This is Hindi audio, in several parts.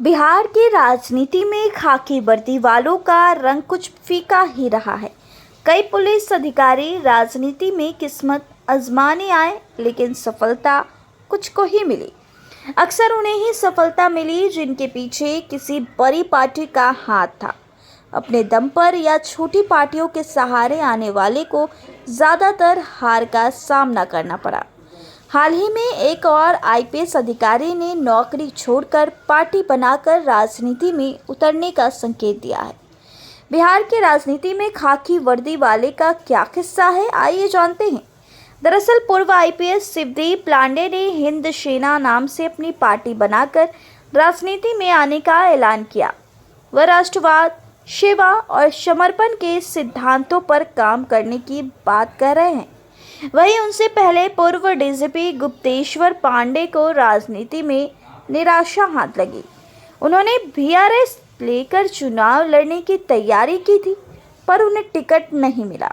बिहार की राजनीति में खाकी वर्दी वालों का रंग कुछ फीका ही रहा है। कई पुलिस अधिकारी राजनीति में किस्मत आजमाने आए, लेकिन सफलता कुछ को ही मिली। अक्सर उन्हें ही सफलता मिली जिनके पीछे किसी बड़ी पार्टी का हाथ था। अपने दम पर या छोटी पार्टियों के सहारे आने वाले को ज़्यादातर हार का सामना करना पड़ा। हाल ही में एक और आईपीएस अधिकारी ने नौकरी छोड़कर पार्टी बनाकर राजनीति में उतरने का संकेत दिया है। बिहार की राजनीति में खाकी वर्दी वाले का क्या किस्सा है, आइए जानते हैं। दरअसल पूर्व आईपीएस शिवदीप पांडे ने हिंद सेना नाम से अपनी पार्टी बनाकर राजनीति में आने का ऐलान किया। वह राष्ट्रवाद, सेवा और समर्पण के सिद्धांतों पर काम करने की बात कर रहे हैं। वहीं उनसे पहले पूर्व डीजीपी गुप्तेश्वर पांडे को राजनीति में निराशा हाथ लगी। उन्होंने बीआरएस लेकर चुनाव लड़ने की तैयारी की थी, पर उन्हें टिकट नहीं मिला।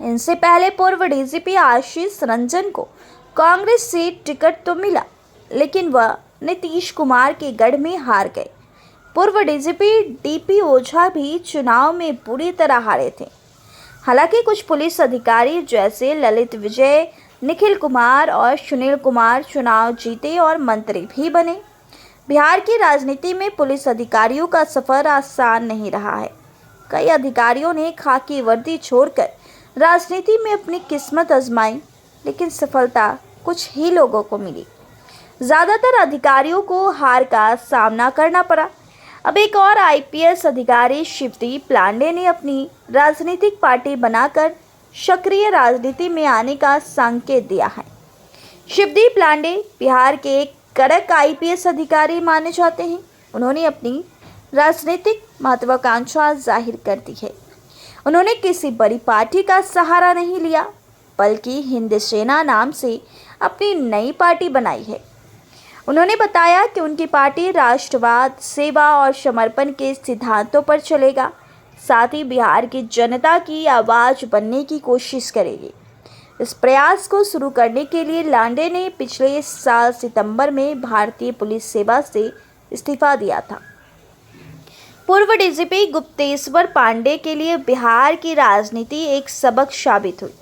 इनसे पहले पूर्व डीजीपी आशीष रंजन को कांग्रेस से टिकट तो मिला, लेकिन वह नीतीश कुमार के गढ़ में हार गए। पूर्व डीजीपी डीपी ओझा भी चुनाव में बुरी तरह हारे थे। हालांकि कुछ पुलिस अधिकारी जैसे ललित विजय, निखिल कुमार और सुनील कुमार चुनाव जीते और मंत्री भी बने। बिहार की राजनीति में पुलिस अधिकारियों का सफर आसान नहीं रहा है। कई अधिकारियों ने खाकी वर्दी छोड़कर राजनीति में अपनी किस्मत आजमाई, लेकिन सफलता कुछ ही लोगों को मिली। ज़्यादातर अधिकारियों को हार का सामना करना पड़ा। अब एक और आईपीएस अधिकारी शिवदीप पांडे ने अपनी राजनीतिक पार्टी बनाकर सक्रिय राजनीति में आने का संकेत दिया है। शिवदीप पांडे बिहार के एक कड़क आईपीएस अधिकारी माने जाते हैं। उन्होंने अपनी राजनीतिक महत्वाकांक्षा जाहिर कर दी है। उन्होंने किसी बड़ी पार्टी का सहारा नहीं लिया, बल्कि हिंद सेना नाम से अपनी नई पार्टी बनाई है। उन्होंने बताया कि उनकी पार्टी राष्ट्रवाद, सेवा और समर्पण के सिद्धांतों पर चलेगा। साथ ही बिहार की जनता की आवाज़ बनने की कोशिश करेगी। इस प्रयास को शुरू करने के लिए पांडे ने पिछले साल सितंबर में भारतीय पुलिस सेवा से इस्तीफा दिया था। पूर्व डीजीपी गुप्तेश्वर पांडे के लिए बिहार की राजनीति एक सबक साबित हुई।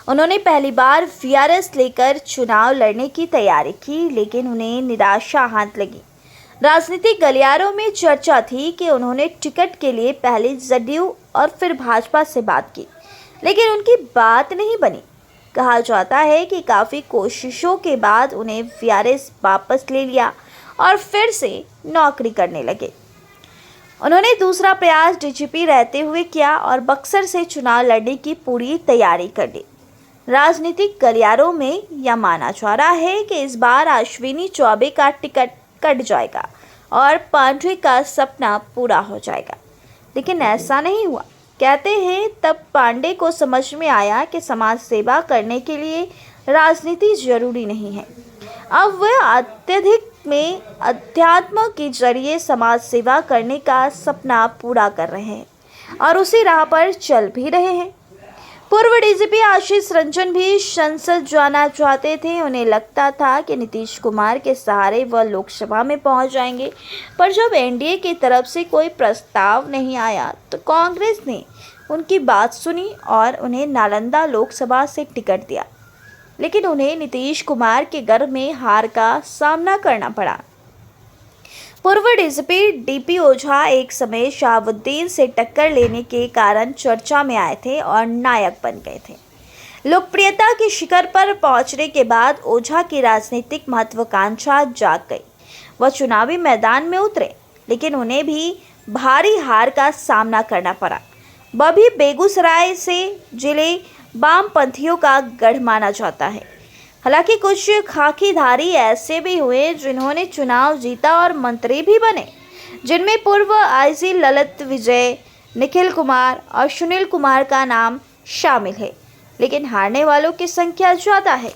उन्होंने पहली बार बीआरएस लेकर चुनाव लड़ने की तैयारी की, लेकिन उन्हें निराशा हाथ लगी। राजनीतिक गलियारों में चर्चा थी कि उन्होंने टिकट के लिए पहले जदयू और फिर भाजपा से बात की, लेकिन उनकी बात नहीं बनी। कहा जाता है कि काफ़ी कोशिशों के बाद उन्हें बीआरएस वापस ले लिया और फिर से नौकरी करने लगे। उन्होंने दूसरा प्रयास डीजीपी रहते हुए किया और बक्सर से चुनाव लड़ने की पूरी तैयारी कर ली। राजनीतिक गलियारों में यह माना जा रहा है कि इस बार अश्विनी चौबे का टिकट कट जाएगा और पांडे का सपना पूरा हो जाएगा, लेकिन ऐसा नहीं हुआ। कहते हैं तब पांडे को समझ में आया कि समाज सेवा करने के लिए राजनीति जरूरी नहीं है। अब वह अत्यधिक में अध्यात्म के जरिए समाज सेवा करने का सपना पूरा कर रहे हैं और उसी राह पर चल भी रहे हैं। पूर्व डीजीपी आशीष रंजन भी संसद जाना चाहते थे। उन्हें लगता था कि नीतीश कुमार के सहारे वह लोकसभा में पहुंच जाएंगे, पर जब एनडीए की तरफ से कोई प्रस्ताव नहीं आया तो कांग्रेस ने उनकी बात सुनी और उन्हें नालंदा लोकसभा से टिकट दिया, लेकिन उन्हें नीतीश कुमार के घर में हार का सामना करना पड़ा। पूर्व डीजीपी डीपी ओझा एक समय शहाबुद्दीन से टक्कर लेने के कारण चर्चा में आए थे और नायक बन गए थे। लोकप्रियता के शिखर पर पहुंचने के बाद ओझा की राजनीतिक महत्वाकांक्षा जाग गई। वह चुनावी मैदान में उतरे, लेकिन उन्हें भी भारी हार का सामना करना पड़ा। वह भी बेगूसराय से जिले वामपंथियों का गढ़ माना जाता है। हालांकि कुछ खाकीधारी ऐसे भी हुए जिन्होंने चुनाव जीता और मंत्री भी बने, जिनमें पूर्व आईजी ललित विजय, निखिल कुमार और सुनील कुमार का नाम शामिल है, लेकिन हारने वालों की संख्या ज़्यादा है।